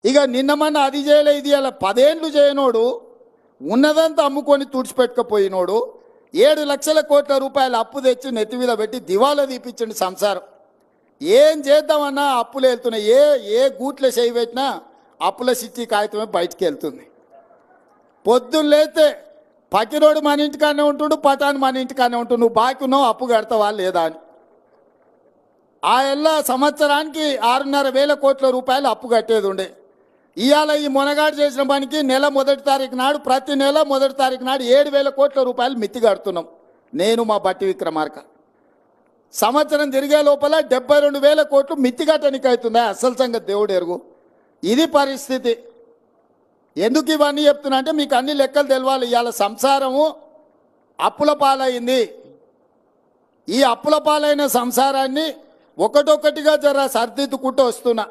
ఇక నిన్నమన్నా అది చేయలే ఇది అలా 10 ఏళ్ళు చేయనోడు ఉన్నదంతా అమ్ముకొని తుడిచిపెట్టుకపోయినోడు 7 లక్షల కోట్ల రూపాయల అప్పు తెచ్చి నెత్తి మీద పెట్టి దివాలా తీపించండి సంసారం. ఏం చేద్దామన్నా అప్పులు వెళ్తున్నాయి. ఏ గూట్లో చేయి పెట్టినా అప్పుల సిట్టి కాగితమే బయటికి వెళ్తుంది. పొద్దున్న లేతే పకిరోడు మన ఇంటికానే ఉంటుండు, పటాన్ మన ఇంటికానే ఉంటుండు. నువ్వు బాకీ ఉన్నావు, అప్పు కడతావా లేదా అని. ఆ ఎల్ల సంవత్సరానికి 6,500 కోట్ల రూపాయలు అప్పు కట్టేది ఉండే. ఇవాళ ఈ మొనగాడు చేసిన పనికి నెల 1వ తారీఖు నాడు ప్రతి నెల 1వ తారీఖు నాడు 7,000 కోట్ల రూపాయలు మిత్తి కడుతున్నాం నేను మా బట్టి విక్రమార్క. సంవత్సరం తిరిగే లోపల 72,000 కోట్లు మిత్తి కట్టడానికి అవుతుందా? అసలు సంగతి దేవుడు ఎరుగు. ఇది పరిస్థితి. ఎందుకు ఇవన్నీ చెప్తున్నా అంటే మీకు అన్ని లెక్కలు తెలవాలి. ఇవాళ సంసారము అప్పుల పాలైంది. ఈ అప్పుల పాలైన సంసారాన్ని ఒకటొక్కటిగా జర సర్దిద్దుకుంటూ వస్తున్నా.